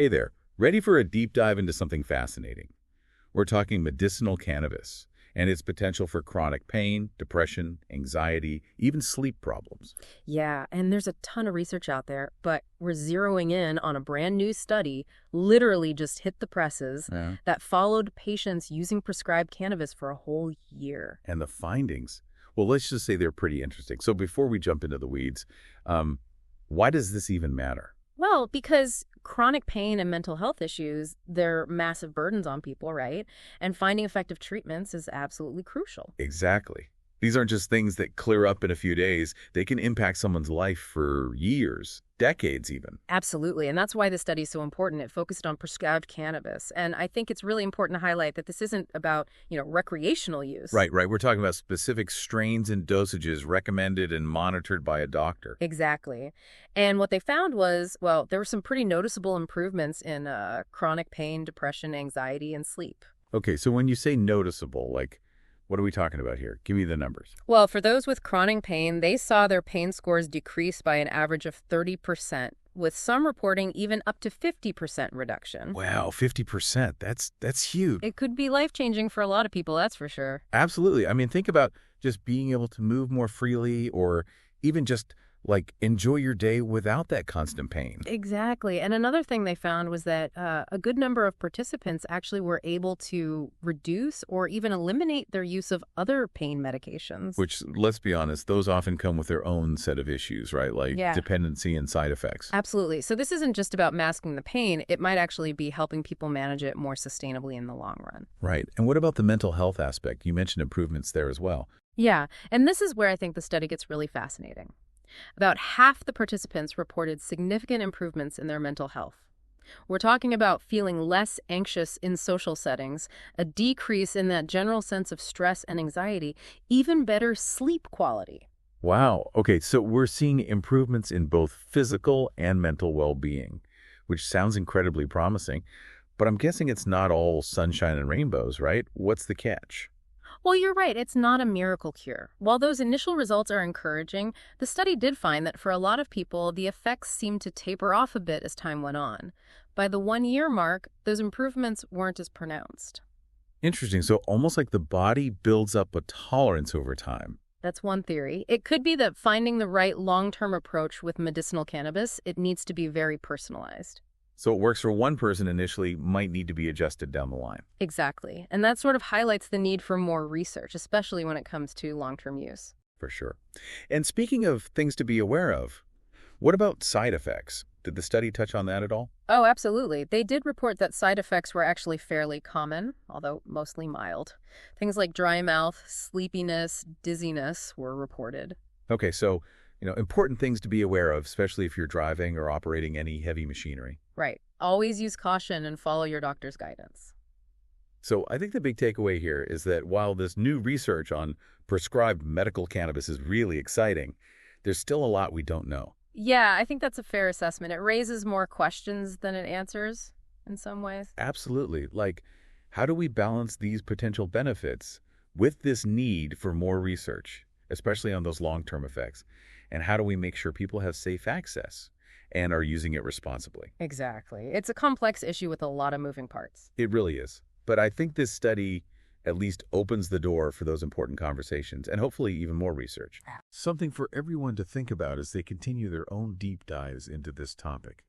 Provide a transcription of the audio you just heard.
Hey there, ready for a deep dive into something fascinating? We're talking medicinal cannabis and its potential for chronic pain, depression, anxiety, even sleep problems. Yeah, and there's a ton of research out there, but we're zeroing in on a brand new study, literally just hit the presses, Yeah. that followed patients using prescribed cannabis for a whole year. And the findings, well, let's just say they're pretty interesting. So before we jump into the weeds, um, why does this even matter? Well, because chronic pain and mental health issues, they're massive burdens on people, right? And finding effective treatments is absolutely crucial. Exactly. These aren't just things that clear up in a few days. They can impact someone's life for years, decades even. Absolutely. And that's why this study is so important. It focused on prescribed cannabis. And I think it's really important to highlight that this isn't about, recreational use. Right. We're talking about specific strains and dosages recommended and monitored by a doctor. Exactly. And what they found was, well, there were some pretty noticeable improvements in chronic pain, depression, anxiety, and sleep. Okay, so when you say noticeable, what are we talking about here? Give me the numbers. Well, for those with chronic pain, they saw their pain scores decrease by an average of 30%, with some reporting even up to 50% reduction. Wow, 50%. That's huge. It could be life-changing for a lot of people, that's for sure. Absolutely. I mean, think about just being able to move more freely or even just enjoy your day without that constant pain. Exactly. And another thing they found was that a good number of participants actually were able to reduce or even eliminate their use of other pain medications. Which, let's be honest, those often come with their own set of issues, right? Like Yeah. dependency and side effects. Absolutely. So this isn't just about masking the pain. It might actually be helping people manage it more sustainably in the long run. Right. And what about the mental health aspect? You mentioned improvements there as well. Yeah. And this is where I think the study gets really fascinating. About half the participants reported significant improvements in their mental health. We're talking about feeling less anxious in social settings, a decrease in that general sense of stress and anxiety, even better sleep quality. Wow. Okay, so we're seeing improvements in both physical and mental well-being, which sounds incredibly promising. But I'm guessing it's not all sunshine and rainbows, right? What's the catch? Well, you're right, it's not a miracle cure. While those initial results are encouraging, the study did find that for a lot of people, the effects seemed to taper off a bit as time went on. By the 1-year mark, those improvements weren't as pronounced. Interesting. So almost like the body builds up a tolerance over time. That's one theory. It could be that finding the right long-term approach with medicinal cannabis, it needs to be very personalized. So what works for one person initially might need to be adjusted down the line. Exactly. And that sort of highlights the need for more research, especially when it comes to long-term use. For sure. And speaking of things to be aware of, what about side effects? Did the study touch on that at all? Oh, absolutely. They did report that side effects were actually fairly common, although mostly mild. Things like dry mouth, sleepiness, dizziness were reported. Okay, so, important things to be aware of, especially if you're driving or operating any heavy machinery. Right. Always use caution and follow your doctor's guidance. So I think the big takeaway here is that while this new research on prescribed medical cannabis is really exciting, there's still a lot we don't know. Yeah, I think that's a fair assessment. It raises more questions than it answers in some ways. Absolutely. How do we balance these potential benefits with this need for more research, especially on those long-term effects? And how do we make sure people have safe access and are using it responsibly? Exactly. It's a complex issue with a lot of moving parts. It really is. But I think this study at least opens the door for those important conversations and hopefully even more research. Something for everyone to think about as they continue their own deep dives into this topic.